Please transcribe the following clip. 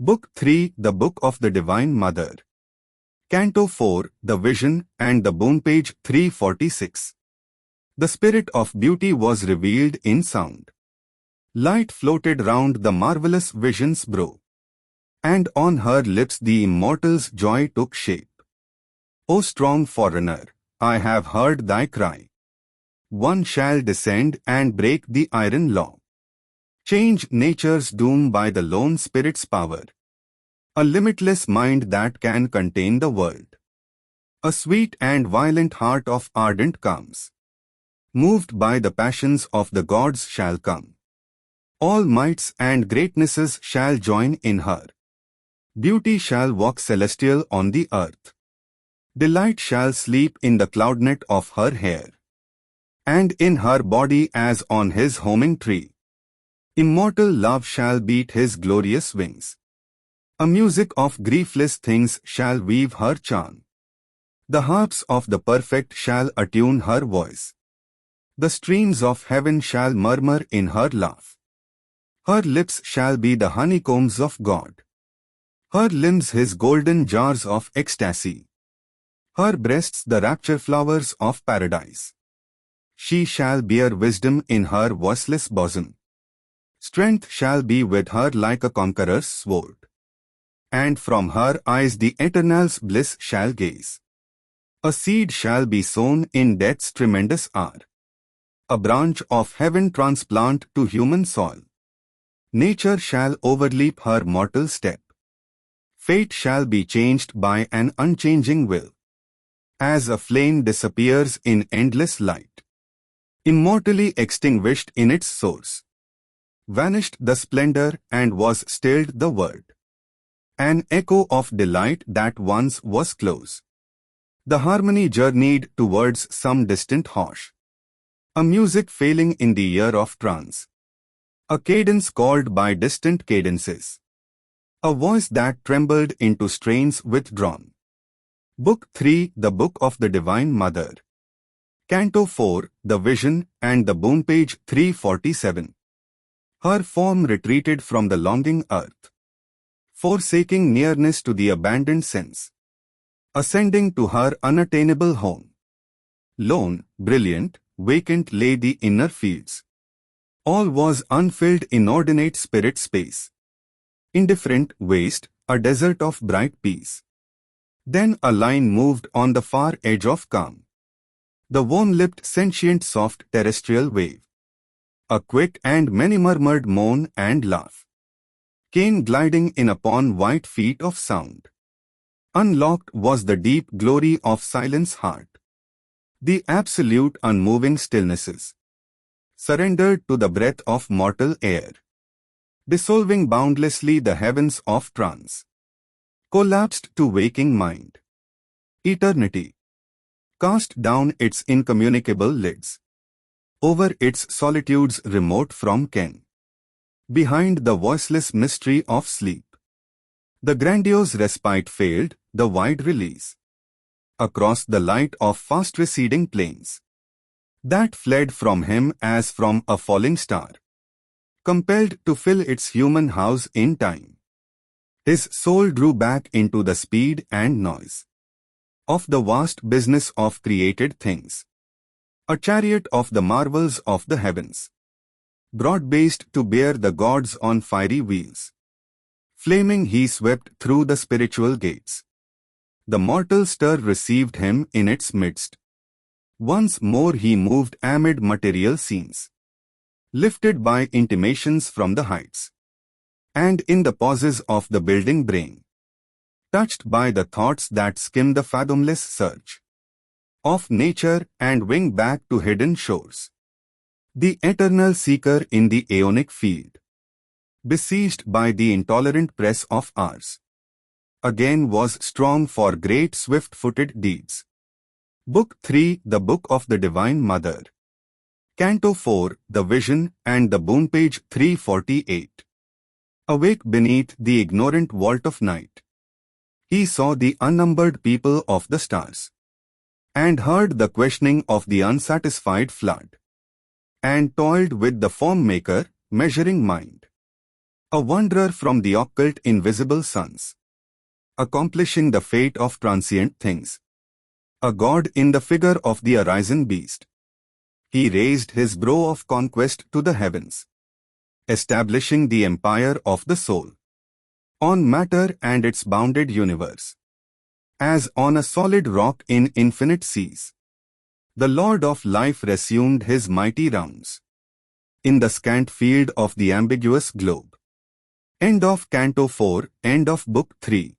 Book 3, The Book of the Divine Mother. Canto 4, The Vision and the Boon, page 346. The spirit of beauty was revealed in sound. Light floated round the marvelous vision's brow, and on her lips the immortal's joy took shape. O strong foreigner, I have heard thy cry. One shall descend and break the iron law, change nature's doom by the lone spirit's power. A limitless mind that can contain the world. A sweet and violent heart of ardent calms, moved by the passions of the gods shall come. All mights and greatnesses shall join in her. Beauty shall walk celestial on the earth. Delight shall sleep in the cloudnet of her hair, and in her body as on his homing tree. Immortal love shall beat his glorious wings. A music of griefless things shall weave her charm. The harps of the perfect shall attune her voice. The streams of heaven shall murmur in her laugh. Her lips shall be the honeycombs of God. Her limbs his golden jars of ecstasy. Her breasts the rapture flowers of paradise. She shall bear wisdom in her voiceless bosom. Strength shall be with her like a conqueror's sword, and from her eyes the eternal's bliss shall gaze. A seed shall be sown in death's tremendous hour, a branch of heaven transplant to human soil. Nature shall overleap her mortal step. Fate shall be changed by an unchanging will, as a flame disappears in endless light. Immortally extinguished in its source, vanished the splendor and was stilled the world. An echo of delight that once was close. The harmony journeyed towards some distant hush. A music failing in the ear of trance. A cadence called by distant cadences. A voice that trembled into strains withdrawn. Book 3, The Book of the Divine Mother. Canto 4, The Vision and the Boon, page 347. Her form retreated from the longing earth, forsaking nearness to the abandoned sense, ascending to her unattainable home. Lone, brilliant, vacant lay the inner fields. All was unfilled inordinate spirit space. Indifferent waste, a desert of bright peace. Then a line moved on the far edge of calm. The warm-lipped sentient soft terrestrial wave. A quick and many-murmured moan and laugh came gliding in upon white feet of sound. Unlocked was the deep glory of silence heart. The absolute unmoving stillnesses, surrendered to the breath of mortal air, dissolving boundlessly the heavens of trance, collapsed to waking mind. Eternity cast down its incommunicable lids over its solitudes remote from ken. Behind the voiceless mystery of sleep, the grandiose respite failed, the wide release. Across the light of fast receding plains, that fled from him as from a falling star, compelled to fill its human house in time. His soul drew back into the speed and noise of the vast business of created things. A chariot of the marvels of the heavens, broad-based to bear the gods on fiery wheels. Flaming he swept through the spiritual gates. The mortal stir received him in its midst. Once more he moved amid material scenes, lifted by intimations from the heights, and in the pauses of the building brain, touched by the thoughts that skim the fathomless surge of nature and wing back to hidden shores. The eternal seeker in the aeonic field, besieged by the intolerant press of ours, again was strong for great swift-footed deeds. Book 3, The Book of the Divine Mother. Canto 4, The Vision and the Boon, page 348. Awake beneath the ignorant vault of night, he saw the unnumbered people of the stars, and heard the questioning of the unsatisfied flood, and toiled with the form maker, measuring mind. A wanderer from the occult invisible suns, accomplishing the fate of transient things. A god in the figure of the arisen beast. He raised his brow of conquest to the heavens, establishing the empire of the soul on matter and its bounded universe. As on a solid rock in infinite seas, the Lord of Life resumed his mighty rounds in the scant field of the ambiguous globe. End of Canto 4, end of Book 3.